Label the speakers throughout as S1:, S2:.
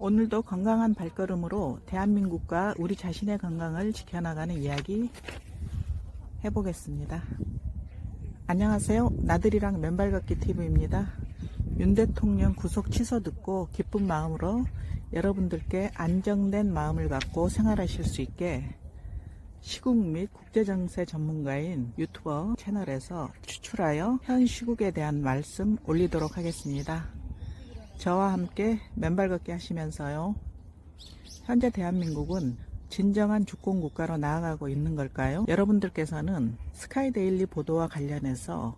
S1: 오늘도 건강한 발걸음으로 대한민국과 우리 자신의 건강을 지켜나가는 이야기 해보겠습니다. 안녕하세요. 나들이랑 맨발 걷기 TV입니다. 윤 대통령 구속 취소 듣고 기쁜 마음으로 여러분들께 안정된 마음을 갖고 생활하실 수 있게 시국 및 국제정세 전문가인 유튜버 채널에서 추출하여 현 시국에 대한 말씀 올리도록 하겠습니다. 저와 함께 맨발 걷기 하시면서요. 현재 대한민국은 진정한 주권 국가로 나아가고 있는 걸까요? 여러분들께서는 스카이데일리 보도와 관련해서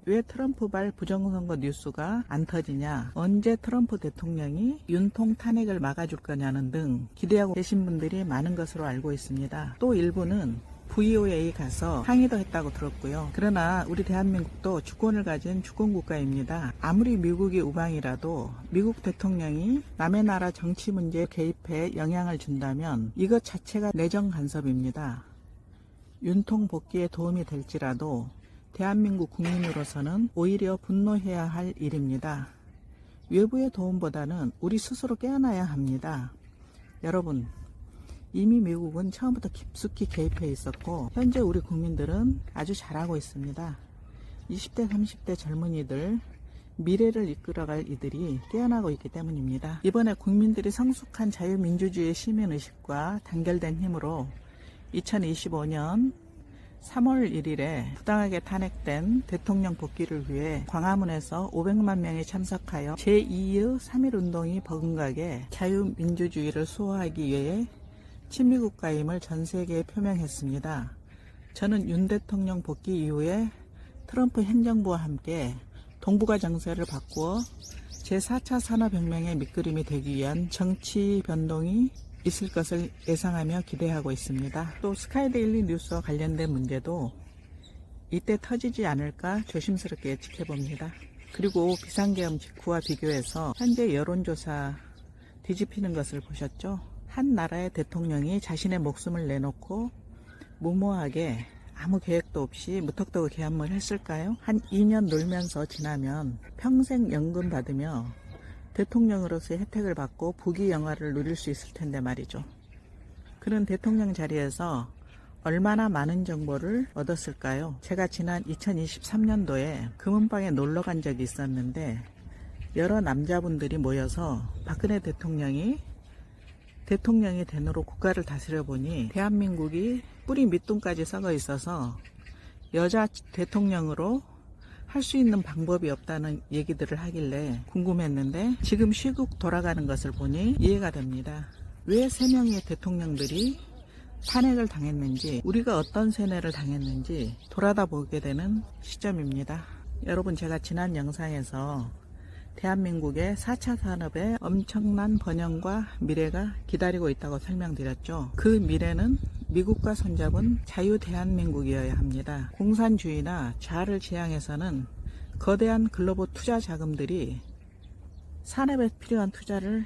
S1: 왜 트럼프발 부정선거 뉴스가 안 터지냐, 언제 트럼프 대통령이 윤통 탄핵을 막아줄 거냐는 등 기대하고 계신 분들이 많은 것으로 알고 있습니다. 또 일부는 VOA에 가서 항의도 했다고 들었고요. 그러나 우리 대한민국도 주권을 가진 주권국가입니다. 아무리 미국이 우방이라도 미국 대통령이 남의 나라 정치 문제에 개입해 영향을 준다면 이것 자체가 내정 간섭입니다. 윤통 복귀에 도움이 될지라도 대한민국 국민으로서는 오히려 분노해야 할 일입니다. 외부의 도움보다는 우리 스스로 깨어나야 합니다. 여러분, 이미 미국은 처음부터 깊숙이 개입해 있었고 현재 우리 국민들은 아주 잘하고 있습니다. 20대 30대 젊은이들, 미래를 이끌어갈 이들이 깨어나고 있기 때문입니다. 이번에 국민들이 성숙한 자유민주주의 시민의식과 단결된 힘으로 2025년 3월 1일에 부당하게 탄핵된 대통령 복귀를 위해 광화문에서 500만 명이 참석하여 제2의 3.1운동이 버금가게 자유민주주의를 수호하기 위해 친미국가임을 전세계에 표명했습니다. 저는 윤 대통령 복귀 이후에 트럼프 행정부와 함께 동북아 정세를 바꾸어 제4차 산업혁명의 밑그림이 되기 위한 정치 변동이 있을 것을 예상하며 기대하고 있습니다. 또 스카이데일리 뉴스와 관련된 문제도 이때 터지지 않을까 조심스럽게 지켜봅니다. 그리고 비상계엄 직후와 비교해서 현재 여론조사 뒤집히는 것을 보셨죠? 한 나라의 대통령이 자신의 목숨을 내놓고 무모하게 아무 계획도 없이 무턱대고 계엄을 했을까요? 한 2년 놀면서 지나면 평생 연금 받으며 대통령으로서의 혜택을 받고 부귀 영화를 누릴 수 있을 텐데 말이죠. 그런 대통령 자리에서 얼마나 많은 정보를 얻었을까요? 제가 지난 2023년도에 금은방에 놀러 간 적이 있었는데 여러 남자분들이 모여서 박근혜 대통령이 된 후로 국가를 다스려 보니 대한민국이 뿌리 밑둥까지 썩어 있어서 여자 대통령으로 할 수 있는 방법이 없다는 얘기들을 하길래 궁금했는데 지금 시국 돌아가는 것을 보니 이해가 됩니다. 왜 3명의 대통령들이 탄핵을 당했는지, 우리가 어떤 세뇌를 당했는지 돌아다 보게 되는 시점입니다. 여러분, 제가 지난 영상에서 대한민국의 4차 산업의 엄청난 번영과 미래가 기다리고 있다고 설명드렸죠. 그 미래는 미국과 손잡은 자유 대한민국이어야 합니다. 공산주의나 좌를 지향해서는 거대한 글로벌 투자 자금들이 산업에 필요한 투자를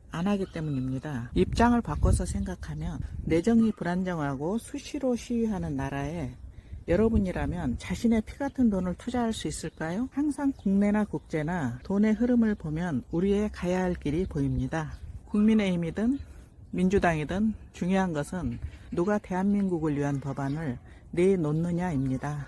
S1: 안 하기 때문입니다. 입장을 바꿔서 생각하면 내정이 불안정하고 수시로 시위하는 나라에 여러분이라면 자신의 피 같은 돈을 투자할 수 있을까요? 항상 국내나 국제나 돈의 흐름을 보면 우리의 가야 할 길이 보입니다. 국민의힘이든 민주당이든 중요한 것은 누가 대한민국을 위한 법안을 내놓느냐입니다.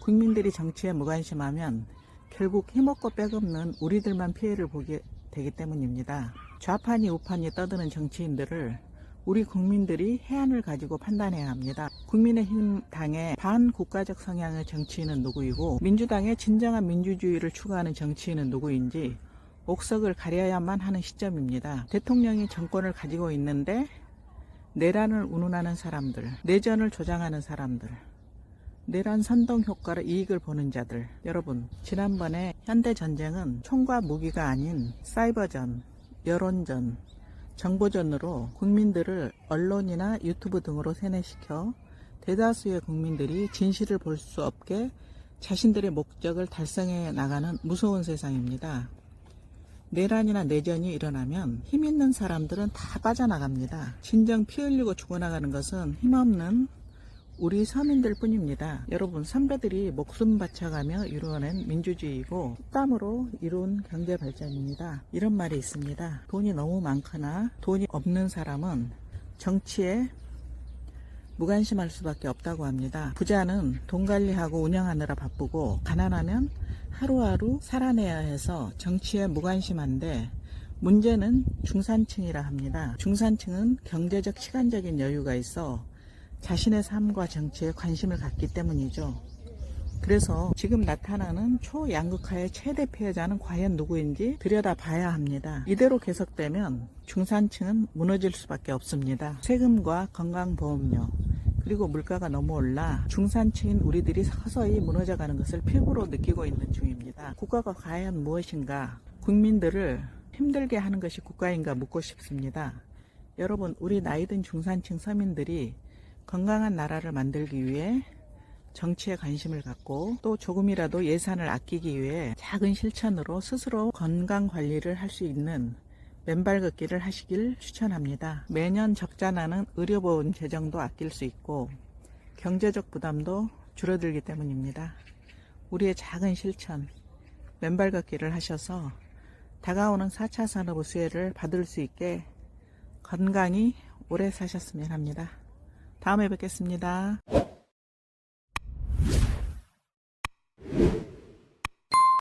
S1: 국민들이 정치에 무관심하면 결국 힘없고 빽없는 우리들만 피해를 보게 되기 때문입니다. 좌판이 우판이 떠드는 정치인들을 우리 국민들이 해안을 가지고 판단해야 합니다. 국민의힘 당의 반국가적 성향의 정치인은 누구이고 민주당의 진정한 민주주의를 추구하는 정치인은 누구인지 옥석을 가려야만 하는 시점입니다. 대통령이 정권을 가지고 있는데 내란을 운운하는 사람들, 내전을 조장하는 사람들, 내란 선동 효과로 이익을 보는 자들, 여러분, 지난번에 현대전쟁은 총과 무기가 아닌 사이버전, 여론전, 정보전으로 국민들을 언론이나 유튜브 등으로 세뇌시켜 대다수의 국민들이 진실을 볼 수 없게 자신들의 목적을 달성해 나가는 무서운 세상입니다. 내란이나 내전이 일어나면 힘 있는 사람들은 다 빠져나갑니다. 진정 피 흘리고 죽어나가는 것은 힘없는 우리 서민들 뿐입니다. 여러분, 선배들이 목숨 바쳐가며 이루어낸 민주주의이고 땀으로 이룬 경제 발전입니다. 이런 말이 있습니다. 돈이 너무 많거나 돈이 없는 사람은 정치에 무관심할 수밖에 없다고 합니다. 부자는 돈 관리하고 운영하느라 바쁘고 가난하면 하루하루 살아내야 해서 정치에 무관심한데, 문제는 중산층이라 합니다. 중산층은 경제적 시간적인 여유가 있어 자신의 삶과 정치에 관심을 갖기 때문이죠. 그래서 지금 나타나는 초양극화의 최대 피해자는 과연 누구인지 들여다봐야 합니다. 이대로 계속되면 중산층은 무너질 수밖에 없습니다. 세금과 건강보험료 그리고 물가가 너무 올라 중산층인 우리들이 서서히 무너져가는 것을 피부로 느끼고 있는 중입니다. 국가가 과연 무엇인가? 국민들을 힘들게 하는 것이 국가인가 묻고 싶습니다. 여러분, 우리 나이든 중산층 서민들이 건강한 나라를 만들기 위해 정치에 관심을 갖고 또 조금이라도 예산을 아끼기 위해 작은 실천으로 스스로 건강 관리를 할 수 있는 맨발 걷기를 하시길 추천합니다. 매년 적자 나는 의료보험 재정도 아낄 수 있고 경제적 부담도 줄어들기 때문입니다. 우리의 작은 실천, 맨발 걷기를 하셔서 다가오는 4차 산업 수혜를 받을 수 있게 건강히 오래 사셨으면 합니다. 다음에 뵙겠습니다.